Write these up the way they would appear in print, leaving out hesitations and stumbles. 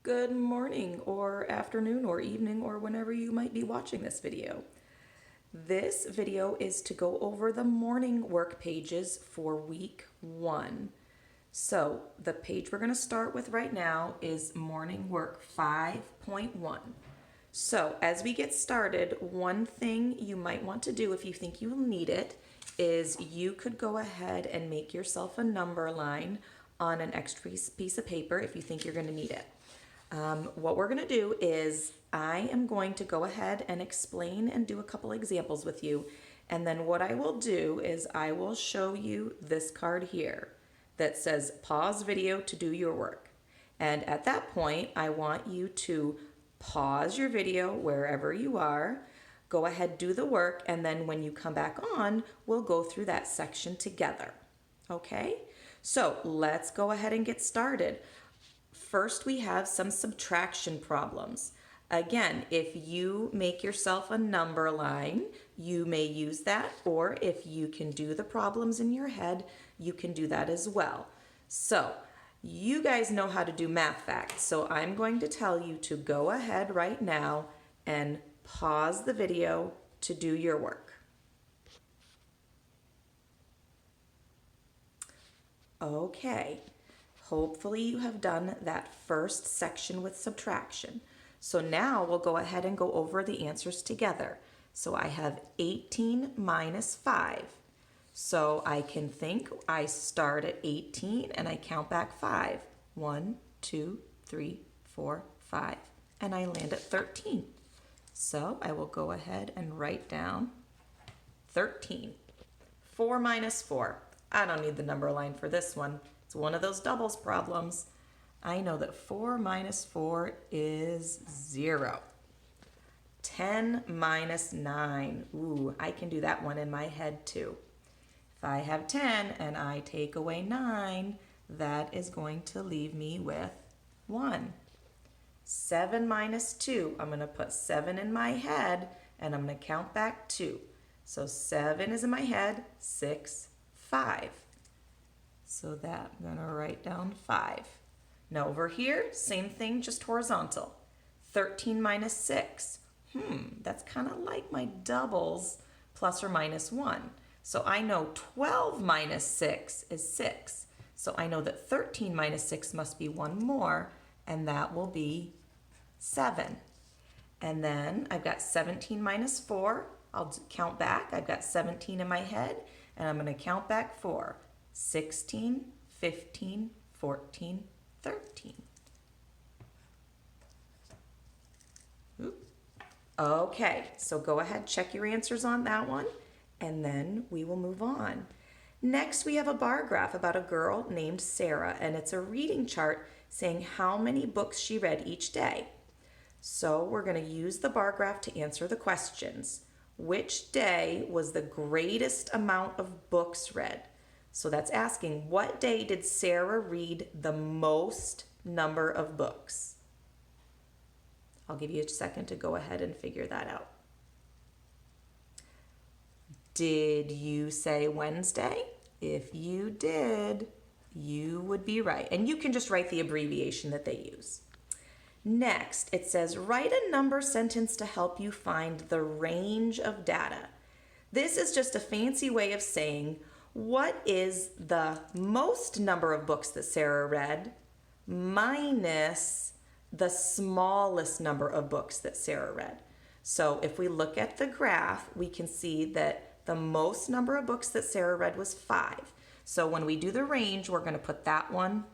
good morning or afternoon or evening or whenever you might be watching this video. This video is to go over the morning work pages for week 1. So the page we're going to start with right now is morning work 5.1. So as we get started, one thing you might want to do if you think you'll need it is you could go ahead and make yourself a number line on an extra piece of paper if you think you're going to need it. What we're going to do is I am going to go ahead and explain and do a couple examples with you. And then what I will do is I will show you this card here that says pause video to do your work. And at that point, I want you to pause your video wherever you are, go ahead, do the work, and then when you come back on, we'll go through that section together. Okay? So let's go ahead and get started. First, we have some subtraction problems. Again, if you make yourself a number line, you may use that, or if you can do the problems in your head, you can do that as well. So, you guys know how to do math facts, so I'm going to tell you to go ahead right now and pause the video to do your work. Okay. Hopefully you have done that first section with subtraction. So now we'll go ahead and go over the answers together. So I have 18 minus 5. So I can think I start at 18 and I count back 5. 1, 2, 3, 4, 5. And I land at 13. So I will go ahead and write down 13. 4 minus 4. I don't need the number line for this one. It's one of those doubles problems. I know that 4 minus 4 is 0. 10 minus 9. Ooh, I can do that one in my head too. If I have 10 and I take away 9, that is going to leave me with 1. 7 minus 2. I'm going to put 7 in my head and I'm going to count back 2. So 7 is in my head, 6, 5. So that I'm going to write down 5. Now over here, same thing, just horizontal. 13 minus 6. That's kind of like my doubles plus or minus 1. So I know 12 minus 6 is 6. So I know that 13 minus 6 must be one more, and that will be 7. And then I've got 17 minus 4. I'll count back. I've got 17 in my head, and I'm going to count back 4. 16, 15, 14, 13. Oop. Okay, so go ahead, check your answers on that one, and then we will move on. Next, we have a bar graph about a girl named Sarah, and it's a reading chart saying how many books she read each day. So we're going to use the bar graph to answer the questions. Which day was the greatest amount of books read? So that's asking, what day did Sarah read the most number of books? I'll give you a second to go ahead and figure that out. Did you say Wednesday? If you did, you would be right. And you can just write the abbreviation that they use. Next, it says, write a number sentence to help you find the range of data. This is just a fancy way of saying, what is the most number of books that Sarah read minus the smallest number of books that Sarah read? So if we look at the graph, we can see that the most number of books that Sarah read was 5. So when we do the range, we're going to put that one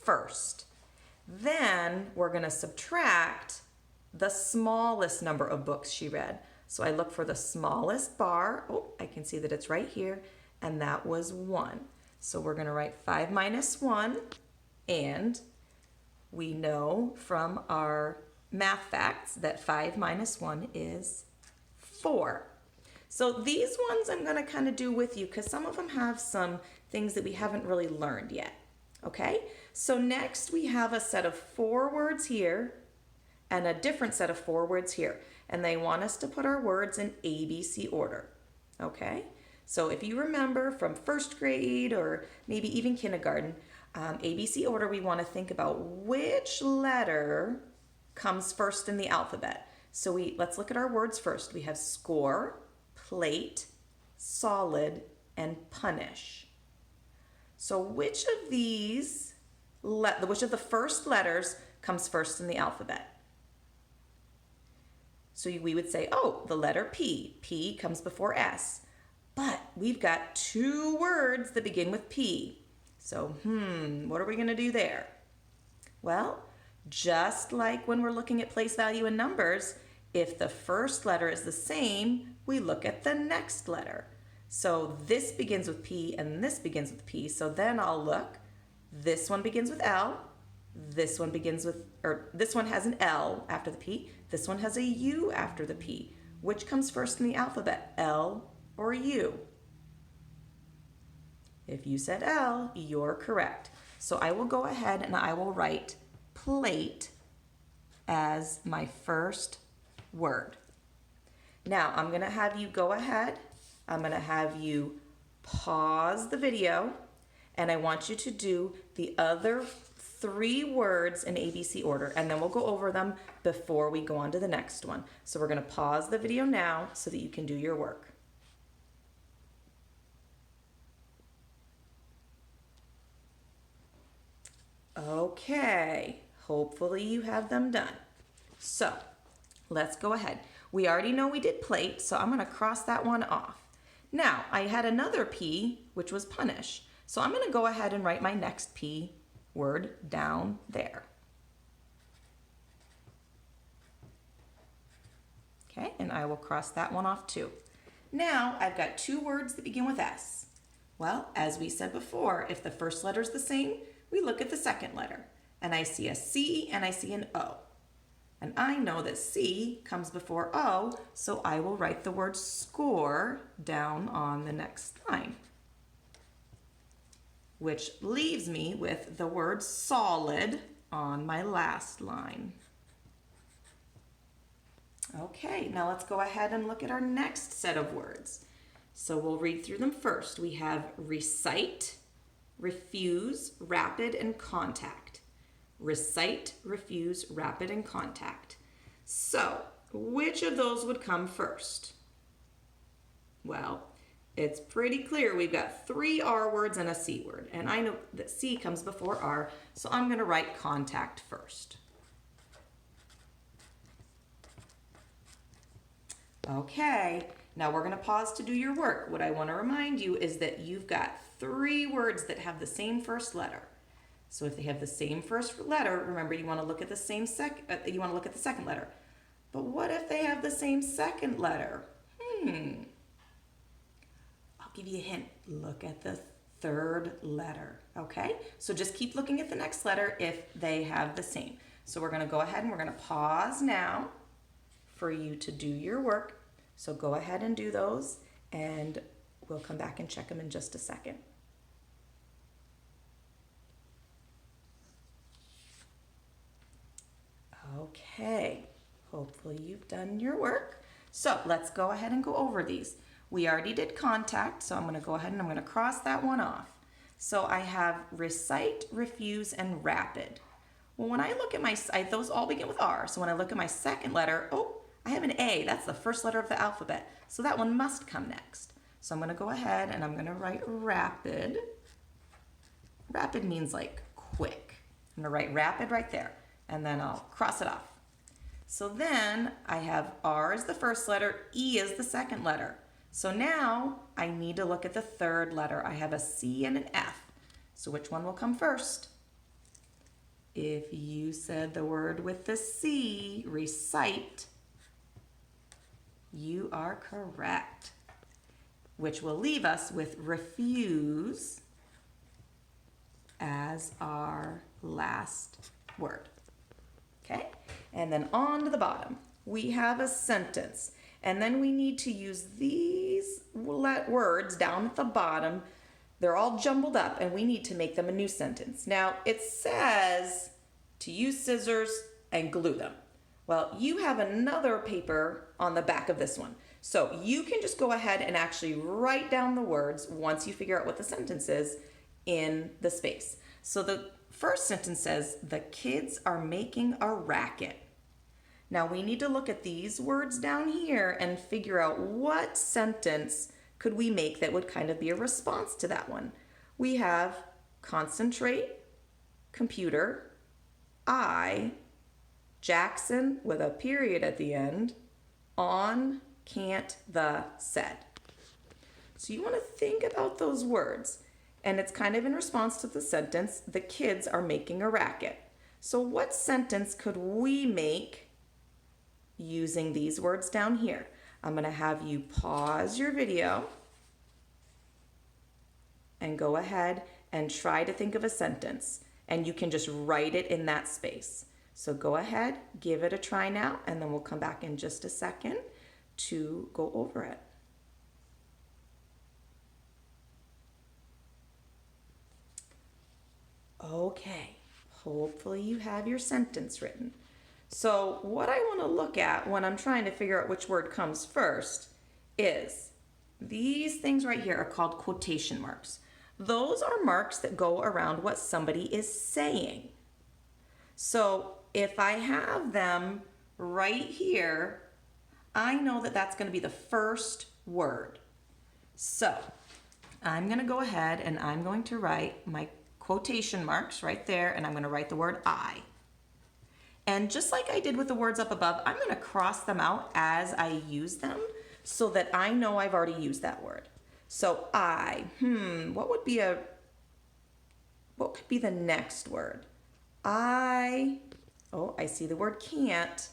first. Then we're going to subtract the smallest number of books she read. So I look for the smallest bar. Oh, I can see that it's right here. And that was 1. So we're going to write 5 minus 1, and we know from our math facts that 5 minus 1 is 4. So these ones I'm going to kind of do with you because some of them have some things that we haven't really learned yet. Okay, so next we have a set of 4 words here and a different set of 4 words here. And they want us to put our words in ABC order. Okay? So if you remember from first grade or maybe even kindergarten, ABC order, we want to think about which letter comes first in the alphabet. So let's look at our words first. We have score, plate, solid, and punish. So which of the first letters comes first in the alphabet? So we would say, oh, the letter P. P comes before S. But we've got two words that begin with P. So, what are we going to do there? Well, just like when we're looking at place value in numbers, if the first letter is the same, we look at the next letter. So this begins with P and this begins with P. So then I'll look. This one begins with L. This one this one has an L after the P. This one has a U after the P. Which comes first in the alphabet, L or U? If you said L, you're correct. So I will go ahead and I will write plate as my first word. Now I'm going to have you go ahead. I'm going to have you pause the video, and I want you to do the other 3 words in ABC order, and then we'll go over them before we go on to the next one. So we're going to pause the video now so that you can do your work. Okay, hopefully you have them done. So let's go ahead. We already know we did plate, so I'm going to cross that one off. Now, I had another P, which was punish. So I'm going to go ahead and write my next P word down there. Okay, and I will cross that one off too. Now, I've got 2 words that begin with S. Well, as we said before, if the first letter is the same, we look at the second letter. And I see a C and I see an O. And I know that C comes before O, so I will write the word score down on the next line, which leaves me with the word solid on my last line. Okay, now let's go ahead and look at our next set of words. So we'll read through them first. We have recite, refuse, rapid, and contact. Recite, refuse, rapid, and contact. So, which of those would come first? Well, it's pretty clear we've got 3 R words and a C word, and I know that C comes before R, so I'm going to write contact first. Okay, now we're going to pause to do your work. What I want to remind you is that you've got 3 words that have the same first letter. So if they have the same first letter, remember you want to look at the second letter. But what if they have the same second letter? I'll give you a hint. Look at the third letter, okay? So just keep looking at the next letter if they have the same. So we're going to go ahead and we're going to pause now for you to do your work. So go ahead and do those, and we'll come back and check them in just a second. Okay, hopefully you've done your work. So let's go ahead and go over these. We already did contact, so I'm going to go ahead and I'm going to cross that one off. So I have recite, refuse, and rapid. Well, when I look at those all begin with R. So when I look at my second letter, I have an A. That's the first letter of the alphabet. So that one must come next. So I'm going to go ahead and I'm going to write rapid. Rapid means like quick. I'm going to write rapid right there, and then I'll cross it off. So then I have R as the first letter, E as the second letter. So now I need to look at the third letter. I have a C and an F. So which one will come first? If you said the word with the C, recite, you are correct. Which will leave us with refuse as our last word. Okay? And then on to the bottom, we have a sentence. And then we need to use these words down at the bottom. They're all jumbled up, and we need to make them a new sentence. Now, it says to use scissors and glue them. Well, you have another paper on the back of this one. So you can just go ahead and actually write down the words once you figure out what the sentence is in the space. So the first sentence says, the kids are making a racket. Now we need to look at these words down here and figure out what sentence could we make that would kind of be a response to that one. We have concentrate, computer, I, Jackson with a period at the end, on, can't, the, said. So you want to think about those words. And it's kind of in response to the sentence, the kids are making a racket. So what sentence could we make using these words down here? I'm going to have you pause your video and go ahead and try to think of a sentence. And you can just write it in that space. So go ahead, give it a try now, and then we'll come back in just a second to go over it. Okay, hopefully you have your sentence written. So what I want to look at when I'm trying to figure out which word comes first is these things right here are called quotation marks. Those are marks that go around what somebody is saying. So if I have them right here, I know that that's going to be the first word. So I'm going to go ahead and I'm going to write my quotation marks right there, and I'm going to write the word I. And just like I did with the words up above, I'm going to cross them out as I use them so that I know I've already used that word. So I, what could be the next word? I see the word can't.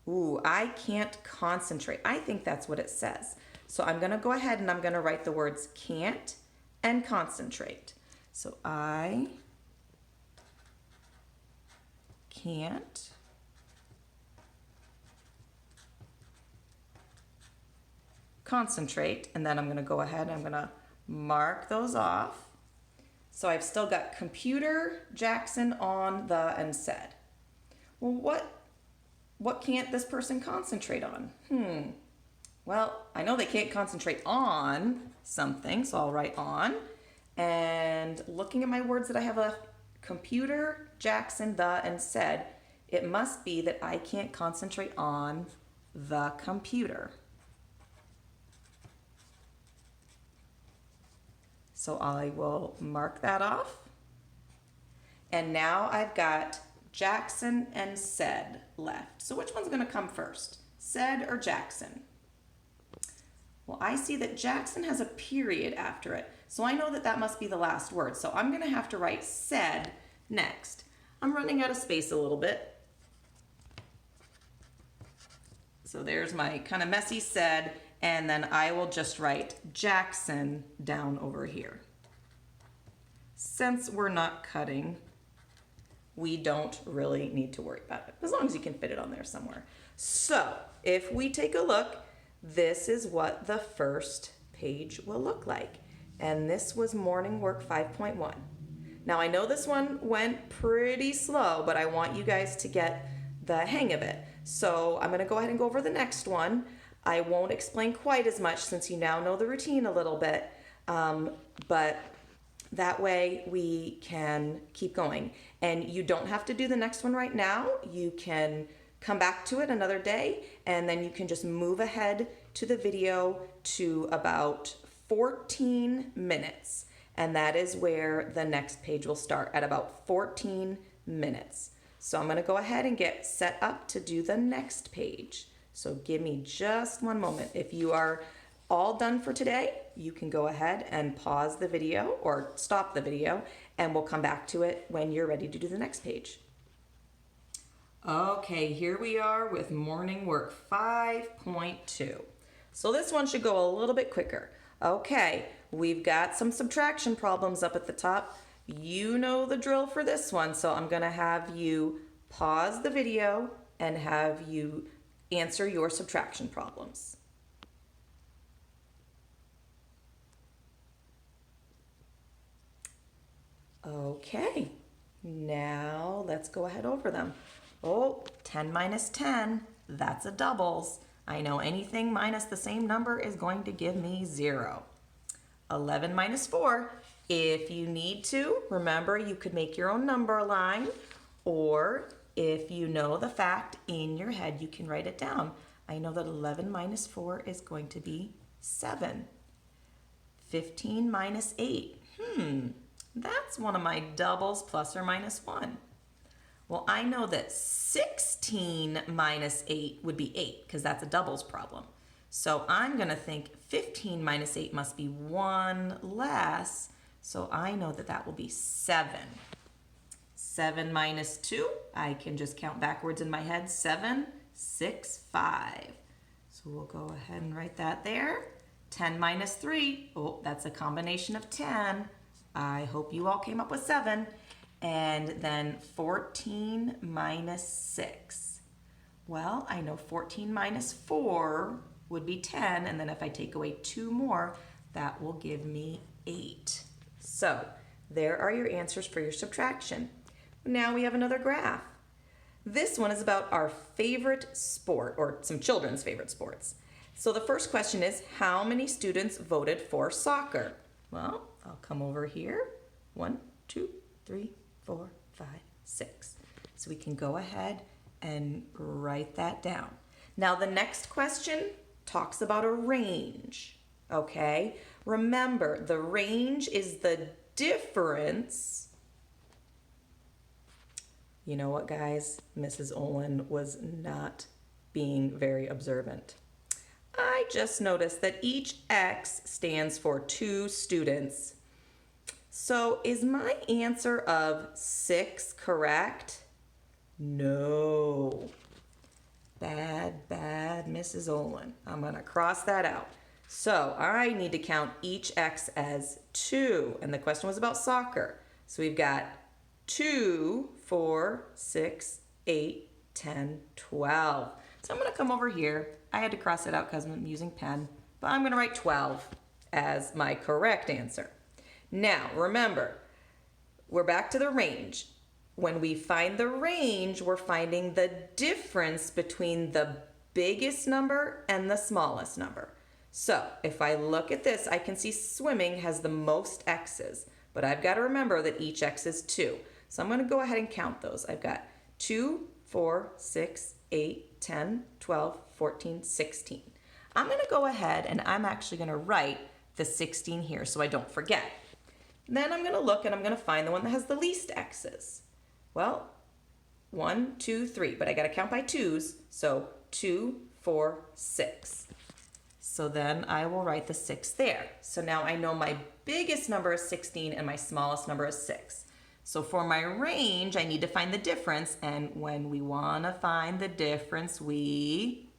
Ooh, I can't concentrate. I think that's what it says. So I'm going to go ahead and I'm going to write the words can't and concentrate. So I can't concentrate, and then I'm going to go ahead and I'm going to mark those off. So I've still got computer, Jackson, on, the, and said. Well, what can't this person concentrate on? Well, I know they can't concentrate on something, so I'll write on. And looking at my words that I have left, computer, Jackson, the, and said, it must be that I can't concentrate on the computer. So I will mark that off. And now I've got Jackson and said left. So which one's going to come first? Said or Jackson? Well, I see that Jackson has a period after it. So I know that that must be the last word. So I'm going to have to write said next. I'm running out of space a little bit. So there's my kind of messy said, and then I will just write Jackson down over here. Since we're not cutting, we don't really need to worry about it, as long as you can fit it on there somewhere. So if we take a look, this is what the first page will look like. And this was Morning Work 5.1. Now I know this one went pretty slow, but I want you guys to get the hang of it. So I'm going to go ahead and go over the next one. I won't explain quite as much since you now know the routine a little bit, but that way we can keep going. And you don't have to do the next one right now. You can come back to it another day, and then you can just move ahead to the video to about 14 minutes. And that is where the next page will start, at about 14 minutes. So I'm going to go ahead and get set up to do the next page. So give me just one moment. If you are all done for today, you can go ahead and pause the video or stop the video, and we'll come back to it when you're ready to do the next page. Okay, here we are with Morning Work 5.2. So this one should go a little bit quicker. Okay, we've got some subtraction problems up at the top. You know the drill for this one, so I'm going to have you pause the video and have you answer your subtraction problems. Okay, now let's go ahead over them. Oh, 10 minus 10, that's a doubles. I know anything minus the same number is going to give me 0. 11 minus 4, If you need to, remember you could make your own number line, or if you know the fact in your head, you can write it down. I know that 11 minus 4 is going to be 7. 15 minus 8. That's one of my doubles, plus or minus 1. Well, I know that 16 minus 8 would be 8, because that's a doubles problem. So I'm going to think 15 minus 8 must be 1 less, so I know that that will be 7. 7 minus 2, I can just count backwards in my head. 7, 6, 5. So we'll go ahead and write that there. 10 minus 3, oh, that's a combination of 10. I hope you all came up with 7. And then 14 minus 6. Well, I know 14 minus 4 would be 10, and then if I take away 2 more, that will give me 8. So there are your answers for your subtraction. Now we have another graph. This one is about our favorite sport, or some children's favorite sports. So the first question is, how many students voted for soccer? Well, I'll come over here. 1, 2, 3, 4, 5, 6. So we can go ahead and write that down. Now the next question talks about a range, okay? Remember, the range is the difference. You know what, guys? Mrs. Olin was not being very observant. I just noticed that each X stands for 2 students. So is my answer of 6 correct? No. Bad, bad, Mrs. Olin. I'm going to cross that out. So I need to count each X as 2. And the question was about soccer. So we've got 2, 4, 6, 8, 10, 12. So I'm going to come over here. I had to cross it out because I'm using pen. But I'm going to write 12 as my correct answer. Now, remember, we're back to the range. When we find the range, we're finding the difference between the biggest number and the smallest number. So if I look at this, I can see swimming has the most X's, but I've got to remember that each X is 2. So I'm going to go ahead and count those. I've got 2, 4, 6, 8, 10, 12, 14, 16. I'm going to go ahead and I'm actually going to write the 16 here so I don't forget. Then I'm going to look and I'm going to find the one that has the least X's. Well, 1, 2, 3, but I got to count by 2's, so 2, 4, 6. So then I will write the 6 there. So now I know my biggest number is 16 and my smallest number is 6. So for my range, I need to find the difference, and when we want to find the difference, we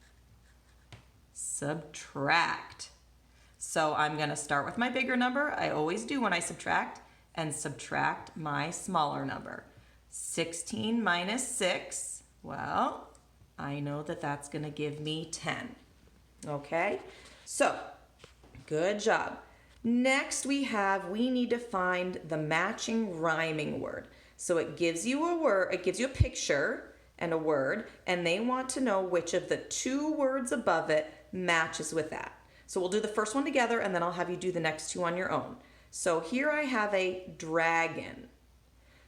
subtract. So I'm going to start with my bigger number. I always do when I subtract, and subtract my smaller number. 16 minus 6, well, I know that that's going to give me 10. Okay, so good job. Next we need to find the matching rhyming word. So it gives you a word, it gives you a picture and a word, and they want to know which of the 2 words above it matches with that. So we'll do the first one together and then I'll have you do the next 2 on your own. So here I have a dragon.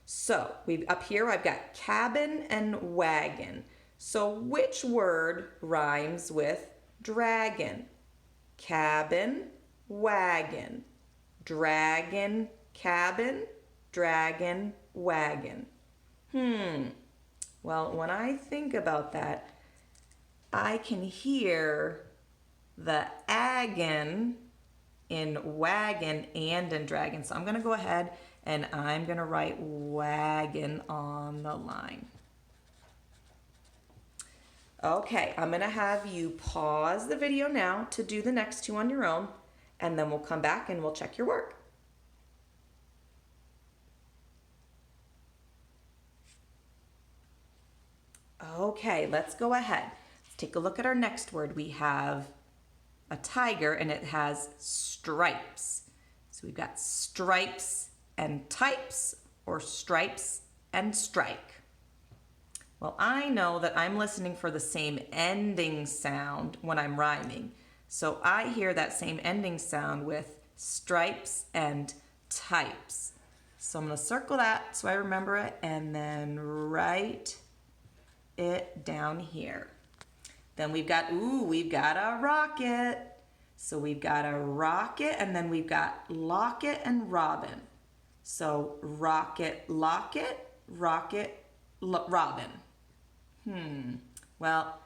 So up here I've got cabin and wagon. So which word rhymes with dragon? Cabin, wagon. Dragon, cabin, dragon, wagon. Well, when I think about that, I can hear the agon in wagon and in dragon. So I'm going to go ahead and I'm going to write wagon on the line. Okay, I'm going to have you pause the video now to do the next 2 on your own, and then we'll come back and we'll check your work. Okay, let's go ahead. Let's take a look at our next word. We have a tiger and it has stripes. So we've got stripes and types, or stripes and strike. Well, I know that I'm listening for the same ending sound when I'm rhyming. So I hear that same ending sound with stripes and types. So I'm going to circle that so I remember it and then write it down here. Then we've got a rocket. So we've got a rocket and then we've got locket and robin. So rocket, locket, rocket, robin. Well,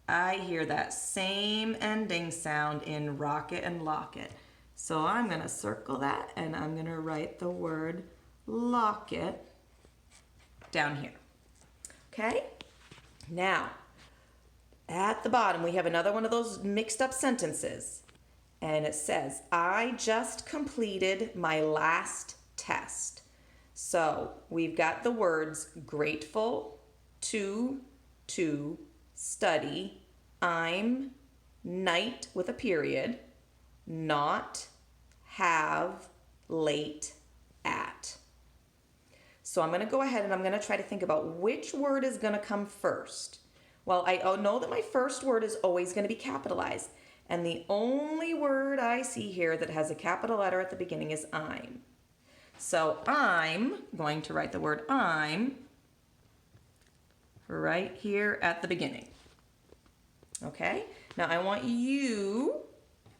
I hear that same ending sound in rocket and locket. So I'm going to circle that and I'm going to write the word locket down here. Okay? Now, at the bottom, we have another one of those mixed up sentences. And it says, I just completed my last test. So we've got the words grateful, to study, I'm, night with a period, not, have, late, at. So I'm going to go ahead and I'm going to try to think about which word is going to come first. Well, I know that my first word is always going to be capitalized. And the only word I see here that has a capital letter at the beginning is I'm. So I'm going to write the word I'm right here at the beginning. Okay? Now I want you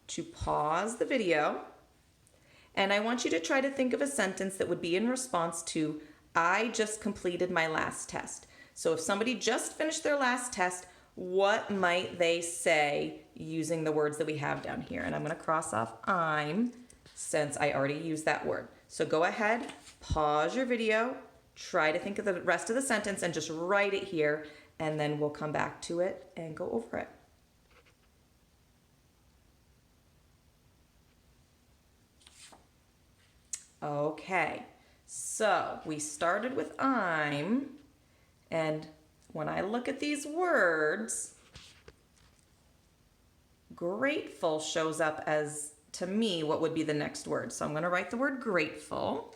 to pause the video and I want you to try to think of a sentence that would be in response to I just completed my last test. So if somebody just finished their last test, what might they say using the words that we have down here? And I'm going to cross off I'm since I already used that word. So go ahead, pause your video, try to think of the rest of the sentence and just write it here and then we'll come back to it and go over it. Okay, so we started with I'm, and when I look at these words, grateful shows up as, to me, what would be the next word. So I'm going to write the word grateful.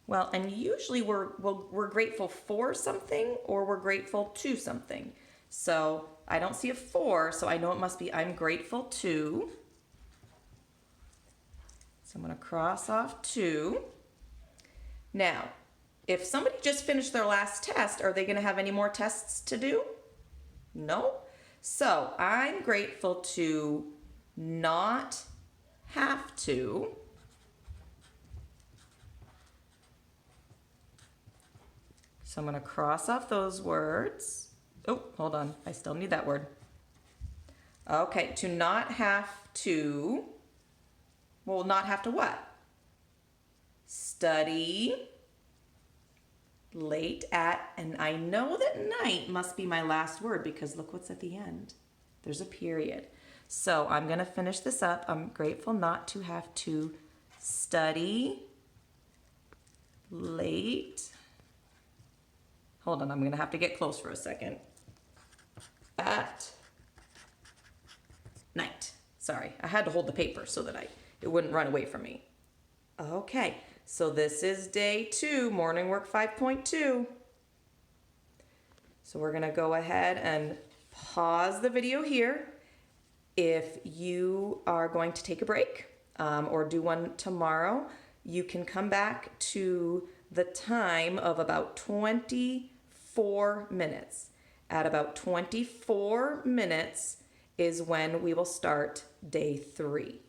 Well, and usually we're grateful for something or we're grateful to something. So I don't see a for, so I know it must be I'm grateful to. So I'm going to cross off to. Now, if somebody just finished their last test, are they going to have any more tests to do? No. So I'm grateful to not have to. So I'm going to cross off those words. Oh, hold on. I still need that word. Okay, to not have to. Well, not have to what? Study late at, and I know that night must be my last word because look what's at the end. There's a period. So I'm going to finish this up. I'm grateful not to have to study late. Hold on, I'm going to have to get close for a second. At night. Sorry, I had to hold the paper so that it wouldn't run away from me. Okay, so this is day 2, morning work 5.2. So we're going to go ahead and pause the video here. If you are going to take a break or do one tomorrow, you can come back to the time of about 24 minutes. At about 24 minutes is when we will start day 3.